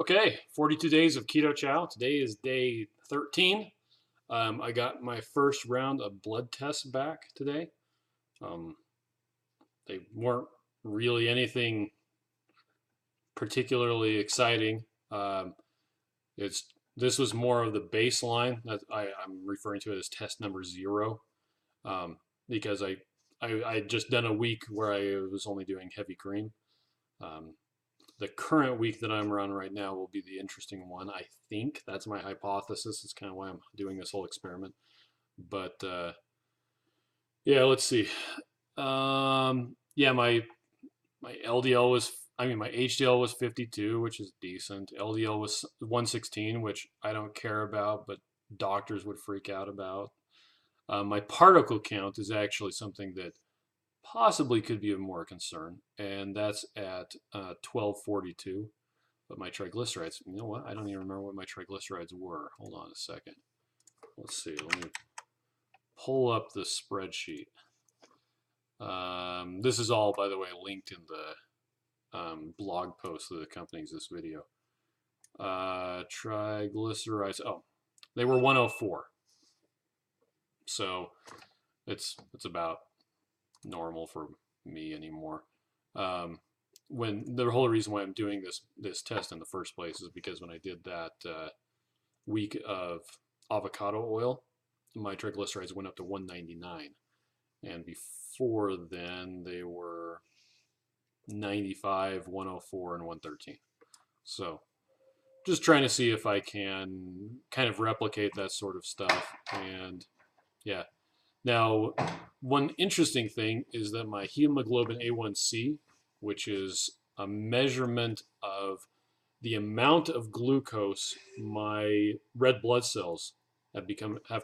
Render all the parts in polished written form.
Okay, 42 days of Keto Chow. Today is day 13. I got my first round of blood tests back today. Um, they weren't really anything particularly exciting. Um, it's This was more of the baseline that I'm referring to it as test number 0, because I just done a week where I was only doing heavy cream. Um, the current week that I'm on right now will be the interesting one. I think that's my hypothesis. It's kind of why I'm doing this whole experiment. But yeah, let's see. Yeah, my LDL was, I mean, my HDL was 52, which is decent. LDL was 116, which I don't care about, but doctors would freak out about. My particle count is actually something that possibly could be of more concern, and that's at 1242. But my triglycerides, you know what? I don't even remember what my triglycerides were. Hold on a second. Let's see. Let me pull up the spreadsheet. This is all, by the way, linked in the blog post that accompanies this video. Triglycerides. Oh, they were 104. So it's about normal for me anymore. When the whole reason why I'm doing this test in the first place is because when I did that week of avocado oil, my triglycerides went up to 199, and before then they were 95, 104, and 113. So just trying to see if I can kind of replicate that sort of stuff. And yeah, now one interesting thing is that my hemoglobin A1c, which is a measurement of the amount of glucose my red blood cells have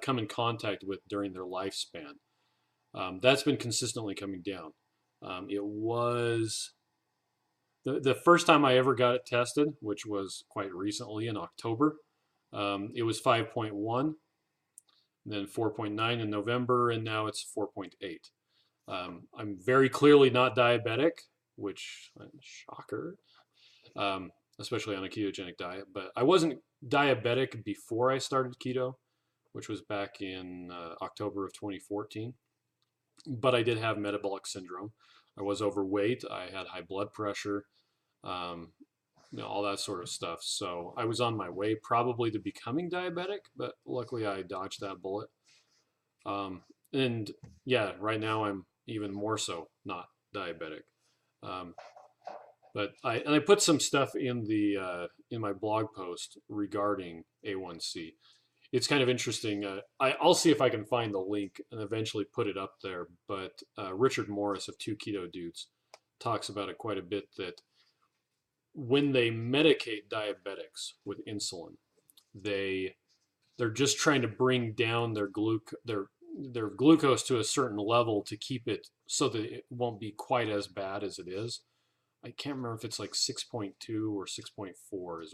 come in contact with during their lifespan. That's been consistently coming down. It was the first time I ever got it tested, which was quite recently in October. It was 5.1, then 4.9 in November, and now it's 4.8. I'm very clearly not diabetic, which shocker, especially on a ketogenic diet. But I wasn't diabetic before I started keto, which was back in October of 2014. But I did have metabolic syndrome. I was overweight. I had high blood pressure, um, all that sort of stuff. So I was on my way probably to becoming diabetic, but luckily I dodged that bullet. And yeah, right now I'm even more so not diabetic. Um, but I put some stuff in the in my blog post regarding A1C. It's kind of interesting. I'll see if I can find the link and eventually put it up there. But Richard Morris of Two Keto Dudes talks about it quite a bit, that when they medicate diabetics with insulin, they they're just trying to bring down their glucose to a certain level to keep it so that it won't be quite as bad as it is. I can't remember if it's like 6.2 or 6.4 is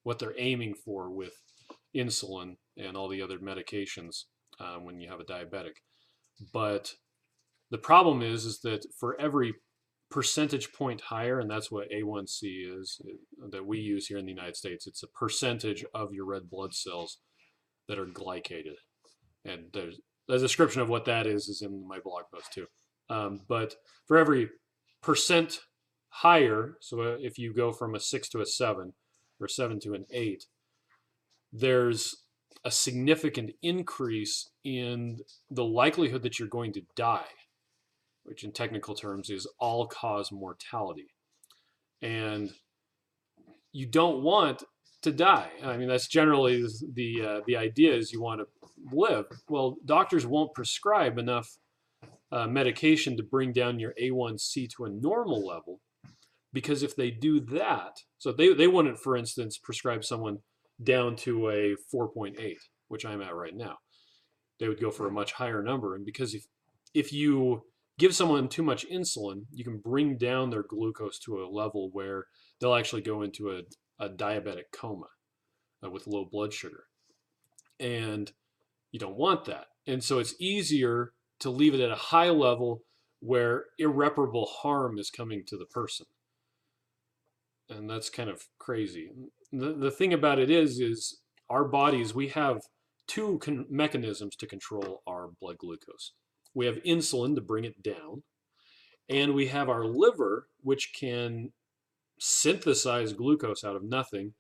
what they're aiming for with insulin and all the other medications when you have a diabetic. But the problem is that for every percentage point higher, and that's what A1C is that we use here in the United States, it's a percentage of your red blood cells that are glycated. And there's the description of what that is in my blog post too. But for every percent higher, so if you go from a 6 to a 7 or 7 to an 8, there's a significant increase in the likelihood that you're going to die, which in technical terms is all-cause mortality. And you don't want to die. I mean, that's generally the idea is you want to live. Well, doctors won't prescribe enough medication to bring down your A1C to a normal level, because if they do that, so they wouldn't, for instance, prescribe someone down to a 4.8, which I'm at right now. They would go for a much higher number. And because if you give someone too much insulin, you can bring down their glucose to a level where they'll actually go into a diabetic coma with low blood sugar. And you don't want that. And so it's easier to leave it at a high level where irreparable harm is coming to the person. and that's kind of crazy. The thing about it is our bodies, we have two mechanisms to control our blood glucose. We have insulin to bring it down, and we have our liver, which can synthesize glucose out of nothing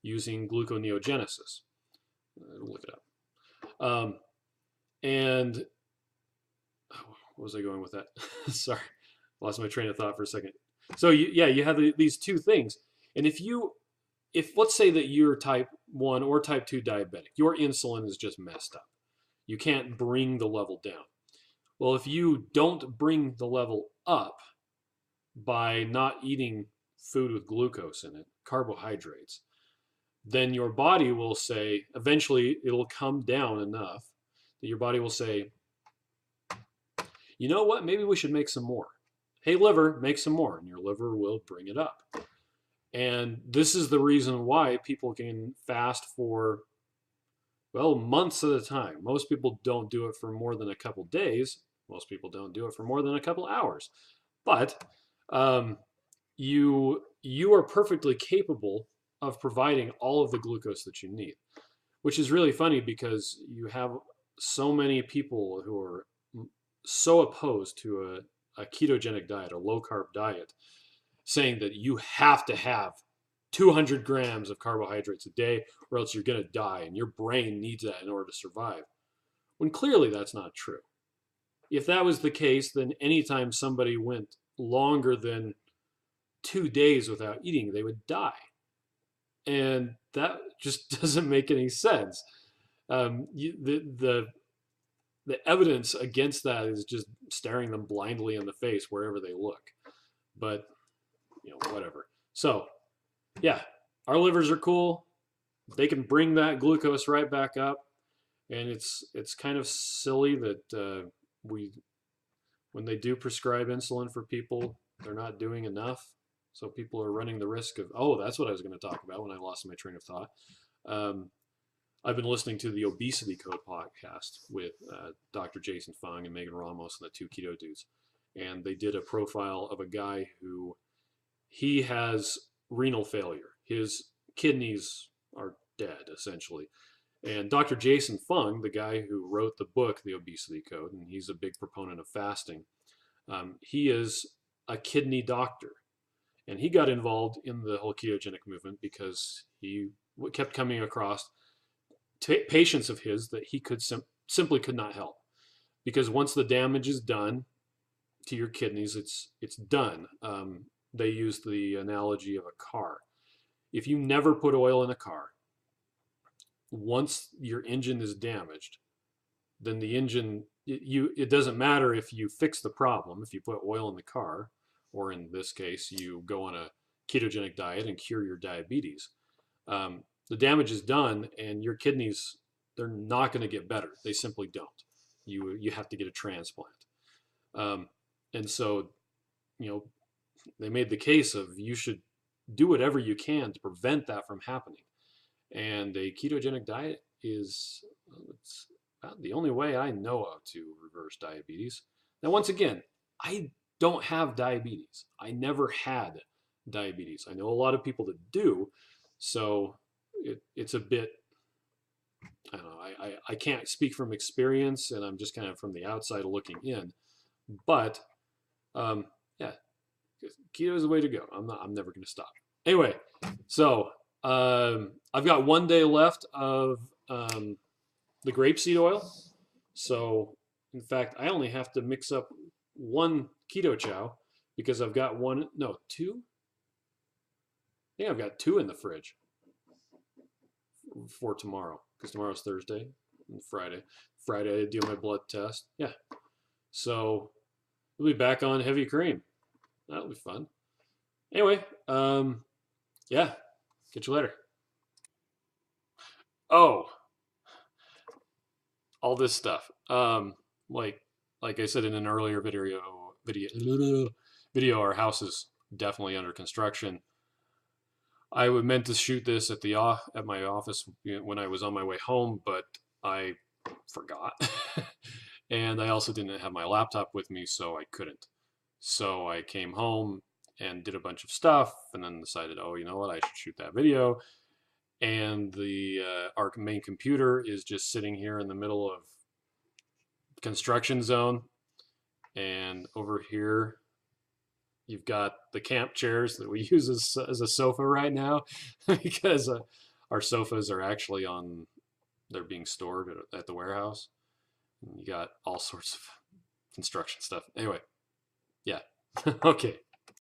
using gluconeogenesis. Look it up. And what was I going with that? Sorry, lost my train of thought for a second. So yeah, you have these two things, and if let's say that you're type 1 or type 2 diabetic, your insulin is just messed up. You can't bring the level down. Well, if you don't bring the level up by not eating food with glucose in it, carbohydrates, then your body will say, eventually it'll come down enough that your body will say, you know what, maybe we should make some more. Hey, liver, make some more. And your liver will bring it up. And this is the reason why people can fast for, well, months at a time. Most people don't do it for more than a couple days. Most people don't do it for more than a couple hours. But um, you are perfectly capable of providing all of the glucose that you need, which is really funny because you have so many people who are so opposed to a ketogenic diet, a low carb diet, saying that you have to have 200 grams of carbohydrates a day or else you're going to die and your brain needs that in order to survive. When clearly that's not true. If that was the case, then anytime somebody went longer than 2 days without eating, they would die. And that just doesn't make any sense. The evidence against that is just staring them blindly in the face wherever they look. But whatever. So yeah, our livers are cool. They can bring that glucose right back up, and it's kind of silly that we when they do prescribe insulin for people, they're not doing enough. So people are running the risk of, oh, that's what I was going to talk about when I lost my train of thought. Um, I've been listening to the Obesity Code podcast with Dr. Jason Fung and Megan Ramos and the two keto dudes. And they did a profile of a guy who he has renal failure. His kidneys are dead, essentially. And Dr. Jason Fung, the guy who wrote the book, The Obesity Code, and he's a big proponent of fasting, he is a kidney doctor. And he got involved in the whole ketogenic movement because he kept coming across patients of his that he simply could not help. Because once the damage is done to your kidneys, it's done. They use the analogy of a car. If you never put oil in a car, once your engine is damaged, then the engine, it doesn't matter if you fix the problem, if you put oil in the car, or in this case, you go on a ketogenic diet and cure your diabetes. The damage is done, and your kidneys, they're not going to get better. They simply don't. You have to get a transplant. And so, they made the case of you should do whatever you can to prevent that from happening. And a ketogenic diet is it's about the only way I know of to reverse diabetes. Now, once again, I don't have diabetes. I never had diabetes. I know a lot of people that do, so it's a bit, I don't know, I can't speak from experience, and I'm just kind of from the outside looking in. But yeah, keto is the way to go. I'm never going to stop. Anyway, so I've got 1 day left of the grapeseed oil. So in fact, I only have to mix up one Keto Chow because I've got two. I think I've got two in the fridge for tomorrow because tomorrow's Thursday and Friday I do my blood test. Yeah. So we'll be back on heavy cream. That'll be fun. Anyway, yeah. Catch you later. Oh, all this stuff. Like I said in an earlier video, our house is definitely under construction. I meant to shoot this at my office when I was on my way home, but I forgot. And I also didn't have my laptop with me, so I couldn't. So I came home, and did a bunch of stuff, and then decided, oh, you know what, I should shoot that video. And our main computer is just sitting here in the middle of construction zone, and over here you've got the camp chairs that we use as a sofa right now because our sofas are actually they're being stored at the warehouse. And you got all sorts of construction stuff. Anyway, yeah. Okay.